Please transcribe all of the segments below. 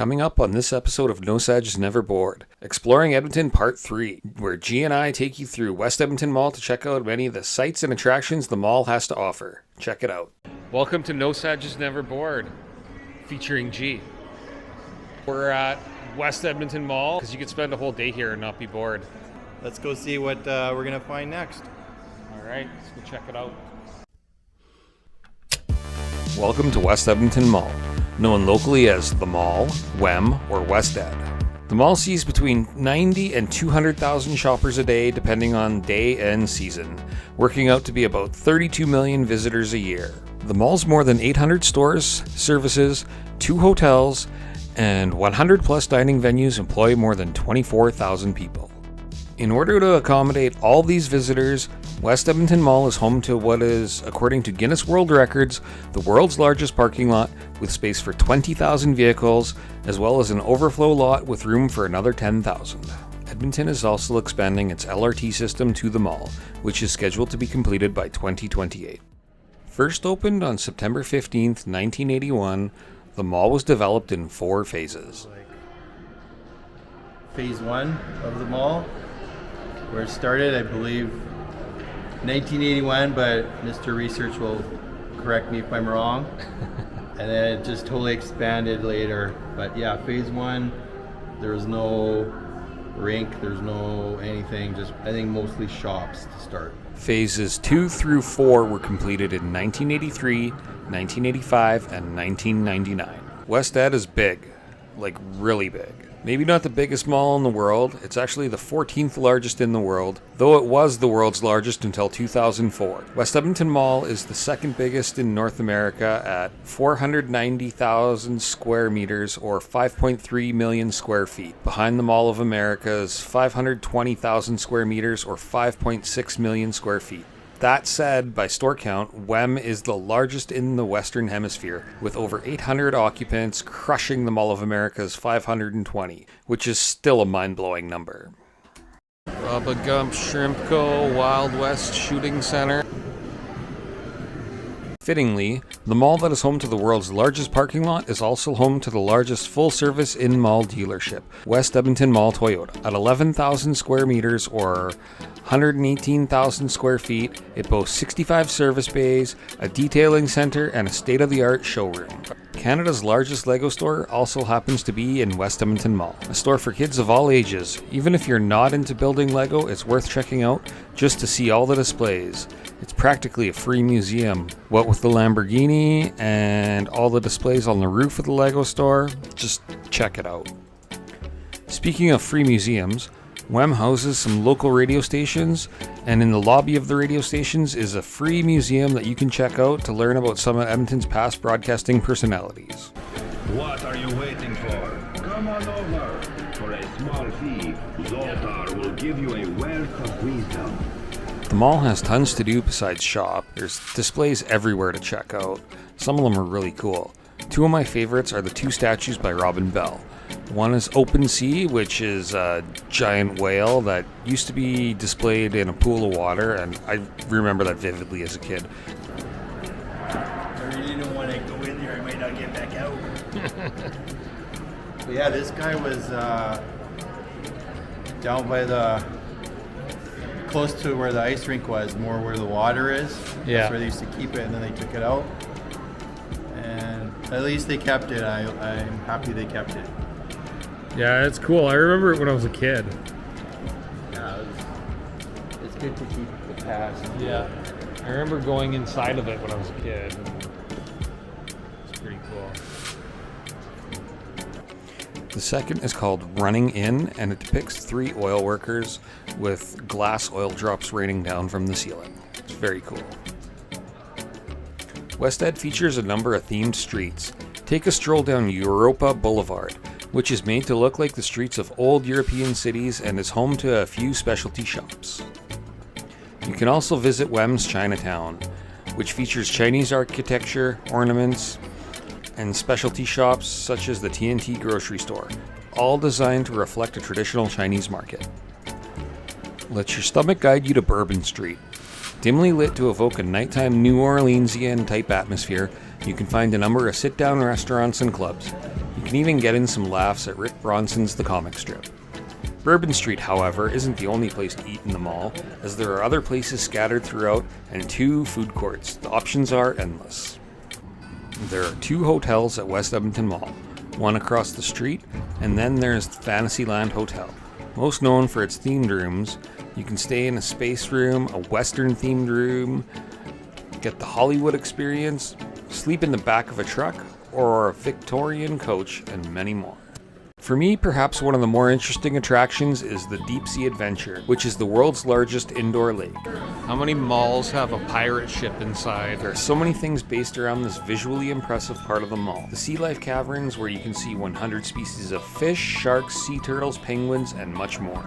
Coming up on this episode of No Sadge Never Bored, Exploring Edmonton Part 3, where G and I take you through West Edmonton Mall to check out many of the sights and attractions the mall has to offer. Check it out. Welcome to No Sadge Never Bored, featuring G. We're at West Edmonton Mall, because you could spend a whole day here and not be bored. Let's go see what we're going to find next. All right, let's go check it out. Welcome to West Edmonton Mall, known locally as The Mall, WEM, or West Ed. The mall sees between 90 and 200,000 shoppers a day depending on day and season, working out to be about 32 million visitors a year. The mall's more than 800 stores, services, 2 hotels, and 100 plus dining venues employ more than 24,000 people. In order to accommodate all these visitors, West Edmonton Mall is home to what is, according to Guinness World Records, the world's largest parking lot with space for 20,000 vehicles, as well as an overflow lot with room for another 10,000. Edmonton is also expanding its LRT system to the mall, which is scheduled to be completed by 2028. First opened on September 15th, 1981, the mall was developed in 4 phases. Phase 1 of the mall, where it started, I believe, 1981, but Mr. Research will correct me if I'm wrong. And then it just totally expanded later. But yeah, phase 1, there was no rink, there's no anything, just I think mostly shops to start. Phases 2 through 4 were completed in 1983, 1985, and 1999. West Ed is big, like really big. Maybe not the biggest mall in the world, it's actually the 14th largest in the world, though it was the world's largest until 2004. West Edmonton Mall is the second biggest in North America at 490,000 square meters or 5.3 million square feet, behind the Mall of America's 520,000 square meters or 5.6 million square feet. That said, by store count, WEM is the largest in the Western Hemisphere, with over 800 occupants crushing the Mall of America's 520, which is still a mind-blowing number. Bubba Shrimp Co. Wild West Shooting Center. Fittingly, the mall that is home to the world's largest parking lot is also home to the largest full-service in-mall dealership, West Edmonton Mall Toyota. At 11,000 square meters or 118,000 square feet, it boasts 65 service bays, a detailing center, and a state-of-the-art showroom. Canada's largest Lego store also happens to be in West Edmonton Mall, a store for kids of all ages. Even if you're not into building Lego, it's worth checking out just to see all the displays. It's practically a free museum. What with the Lamborghini and all the displays on the roof of the Lego store, just check it out. Speaking of free museums, WEM houses some local radio stations, and in the lobby of the radio stations is a free museum that you can check out to learn about some of Edmonton's past broadcasting personalities. What are you waiting for? Come on over. For a small fee, Zoltar will give you a wealth of wisdom. The mall has tons to do besides shop. There's displays everywhere to check out. Some of them are really cool. 2 of my favorites are the 2 statues by Robin Bell. One is Open Sea, which is a giant whale that used to be displayed in a pool of water, and I remember that vividly as a kid. I really don't want to go in there, I might not get back out. But yeah, this guy was down by close to where the ice rink was, more where the water is. Yeah. That's where they used to keep it, and then they took it out. And at least they kept it. I'm happy they kept it. Yeah, it's cool. I remember it when I was a kid. Yeah, it's good to keep the past. Yeah. I remember going inside of it when I was a kid. It's pretty cool. The second is called Running In, and it depicts 3 oil workers with glass oil drops raining down from the ceiling. It's very cool. West Ed features a number of themed streets. Take a stroll down Europa Boulevard, which is made to look like the streets of old European cities and is home to a few specialty shops. You can also visit WEM's Chinatown, which features Chinese architecture, ornaments, and specialty shops such as the TNT grocery store, all designed to reflect a traditional Chinese market. Let your stomach guide you to Bourbon Street. Dimly lit to evoke a nighttime New Orleansian type atmosphere, you can find a number of sit-down restaurants and clubs. You can even get in some laughs at Rick Bronson's The Comic Strip. Bourbon Street, however, isn't the only place to eat in the mall, as there are other places scattered throughout and 2 food courts. The options are endless. There are 2 hotels at West Edmonton Mall, one across the street, and then there's Fantasyland Hotel. Most known for its themed rooms, you can stay in a space room, a Western themed room, get the Hollywood experience, sleep in the back of a truck, or a Victorian coach, and many more. For me, perhaps one of the more interesting attractions is the Deep Sea Adventure, which is the world's largest indoor lake. How many malls have a pirate ship inside? There are so many things based around this visually impressive part of the mall. The sea life caverns, where you can see 100 species of fish, sharks, sea turtles, penguins, and much more.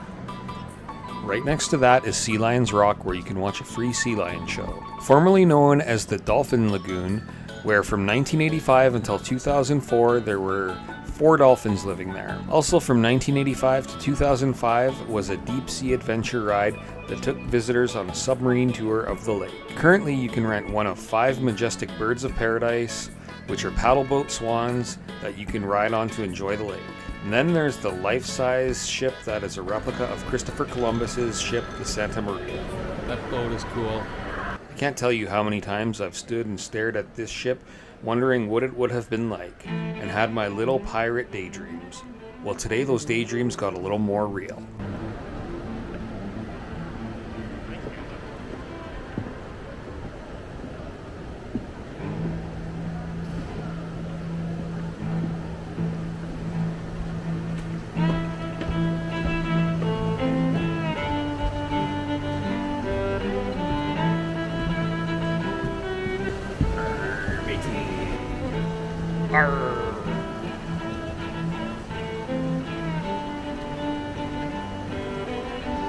Right next to that is Sea Lions Rock, where you can watch a free sea lion show. Formerly known as the Dolphin Lagoon, where from 1985 until 2004 there were 4 dolphins living there. Also from 1985 to 2005 was a deep sea adventure ride that took visitors on a submarine tour of the lake. Currently you can rent one of 5 majestic birds of paradise, which are paddleboat swans that you can ride on to enjoy the lake. And then there's the life-size ship that is a replica of Christopher Columbus's ship, the Santa Maria. That boat is cool. I can't tell you how many times I've stood and stared at this ship, wondering what it would have been like, and had my little pirate daydreams. Well, today those daydreams got a little more real.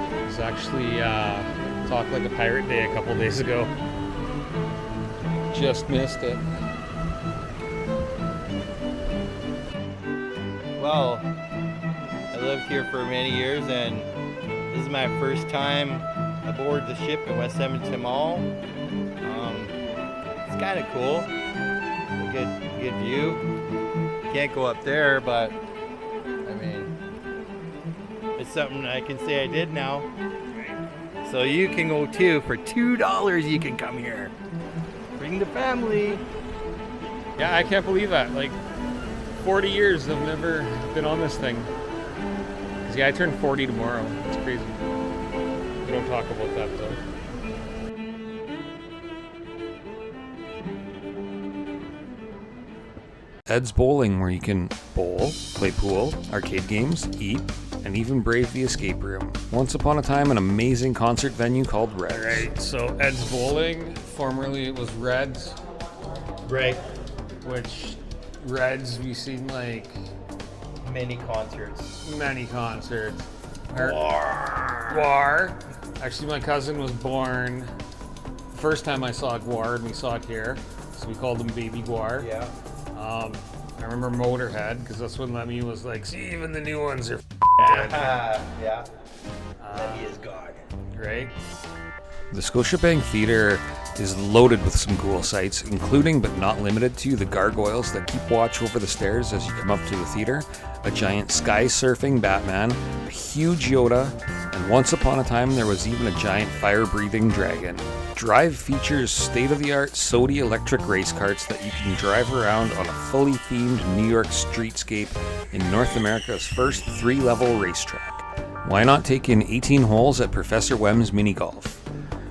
It was actually Talk Like a Pirate Day a couple days ago. Just missed it. Well, I lived here for many years, and this is my first time aboard the ship in West Edmonton Mall. It's kind of cool. A good view. Can't go up there, but I mean, it's something I can say I did now. So you can go too. For $2, you can come here. Bring the family. Yeah, I can't believe that. Like, 40 years I've never been on this thing. 'Cause, yeah, I turn 40 tomorrow. It's crazy. We don't talk about that though. Eds Bowling, where you can bowl, play pool, arcade games, eat, and even brave the escape room. Once upon a time, an amazing concert venue called Reds. Alright, so Eds Bowling, formerly it was Reds. Right. Which Reds, we've seen like Many concerts. many concerts. Guar. Actually, my cousin was born. First time I saw Guar, and we saw it here, so we called him Baby Guar. Yeah. I remember Motorhead, because that's when Lemmy was like, see, even the new ones are Yeah. Lemmy is God. right? The Scotiabank Theatre is loaded with some cool sights, including but not limited to the gargoyles that keep watch over the stairs as you come up to the theatre, a giant sky-surfing Batman, a huge Yoda, and once upon a time there was even a giant fire-breathing dragon. Drive features state-of-the-art Sodi electric race carts that you can drive around on a fully themed New York streetscape in North America's first 3-level racetrack. Why not take in 18 holes at Professor Wem's Mini Golf,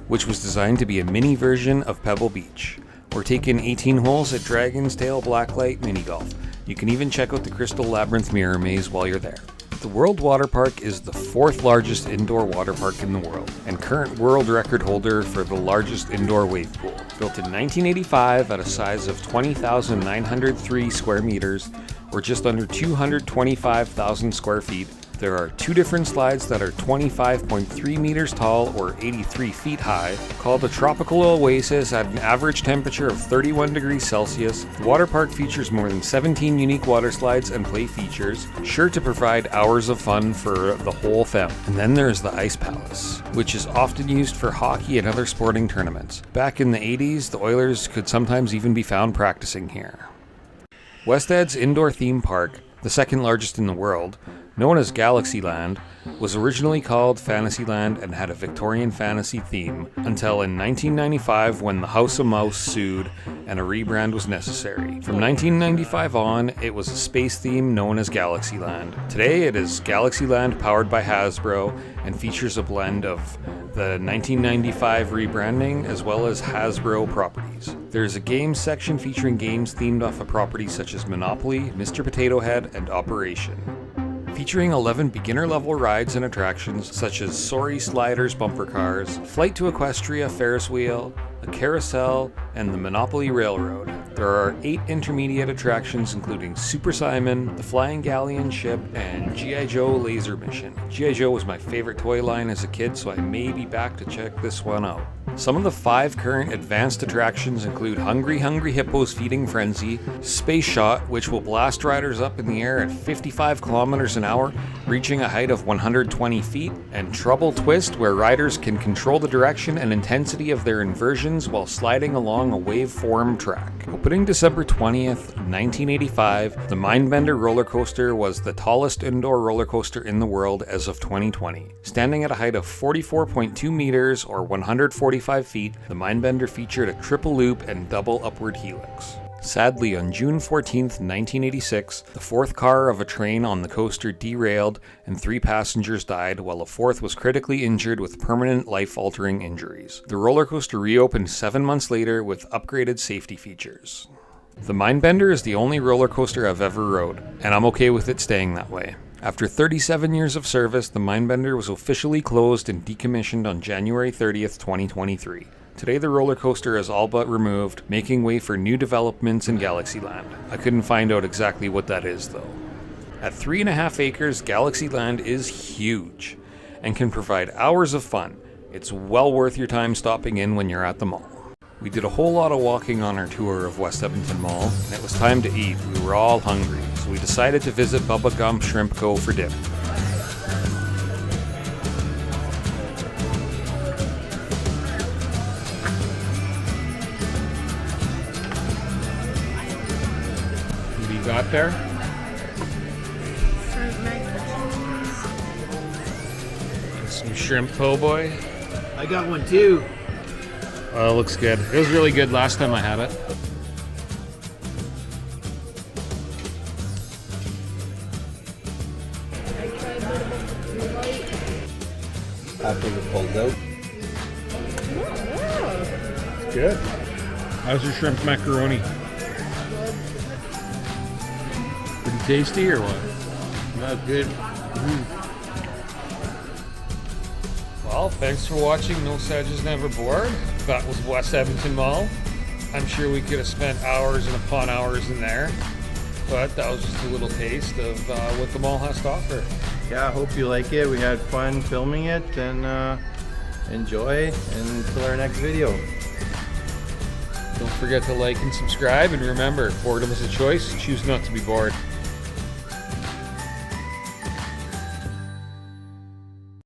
which was designed to be a mini version of Pebble Beach, or take in 18 holes at Dragon's Tail Blacklight Mini Golf. You can even check out the Crystal Labyrinth Mirror Maze while you're there. The World Water Park is the 4th largest indoor water park in the world, and current world record holder for the largest indoor wave pool. Built in 1985 at a size of 20,903 square meters, or just under 225,000 square feet, there are 2 different slides that are 25.3 meters tall or 83 feet high, called a tropical oasis at an average temperature of 31 degrees Celsius. The water park features more than 17 unique water slides and play features, sure to provide hours of fun for the whole family. And then there's the Ice Palace, which is often used for hockey and other sporting tournaments. Back in the 80s, the Oilers could sometimes even be found practicing here. West Ed's indoor theme park the second largest in the world, known as Galaxyland, was originally called Fantasyland and had a Victorian fantasy theme until in 1995 when the House of Mouse sued and a rebrand was necessary. From 1995 on, it was a space theme known as Galaxyland. Today it is Galaxyland powered by Hasbro and features a blend of the 1995 rebranding as well as Hasbro properties. There's a games section featuring games themed off of properties such as Monopoly, Mr. Potato Head, and Operation. Featuring 11 beginner-level rides and attractions such as Sorry Sliders bumper cars, Flight to Equestria Ferris wheel, a carousel, and the Monopoly Railroad. There are 8 intermediate attractions including Super Simon, the Flying Galleon Ship, and G.I. Joe Laser Mission. G.I. Joe was my favorite toy line as a kid, so I may be back to check this one out. Some of the 5 current advanced attractions include Hungry Hungry Hippo's Feeding Frenzy, Space Shot, which will blast riders up in the air at 55 kilometers an hour, reaching a height of 120 feet, and Trouble Twist, where riders can control the direction and intensity of their inversions while sliding along a waveform track. Opening December 20th, 1985, the Mindbender roller coaster was the tallest indoor roller coaster in the world as of 2020. Standing at a height of 44.2 meters or 145 feet, the Mindbender featured a triple loop and double upward helix. Sadly, on June 14, 1986, the 4th car of a train on the coaster derailed and 3 passengers died, while a 4th was critically injured with permanent life-altering injuries. The roller coaster reopened 7 months later with upgraded safety features. The Mindbender is the only roller coaster I've ever rode, and I'm okay with it staying that way. After 37 years of service, the Mindbender was officially closed and decommissioned on January 30th, 2023. Today the roller coaster is all but removed, making way for new developments in Galaxyland. I couldn't find out exactly what that is though. At 3.5 acres, Galaxyland is huge and can provide hours of fun. It's well worth your time stopping in when you're at the mall. We did a whole lot of walking on our tour of West Edmonton Mall, and it was time to eat. We were all hungry, so we decided to visit Bubba Shrimp Co for dinner. What do you got there? Some shrimp po' boy. I got one too. Oh, it looks good. It was really good last time I had it. After it pulled out. Good. How's your shrimp macaroni? Pretty tasty or what? Not good. Well, thanks for watching No Sedges Never Bored. That was West Edmonton Mall. I'm sure we could have spent hours and upon hours in there, but that was just a little taste of what the mall has to offer. Yeah, I hope you like it. We had fun filming it, and enjoy until our next video. Don't forget to like and subscribe, and remember, boredom is a choice. Choose not to be bored.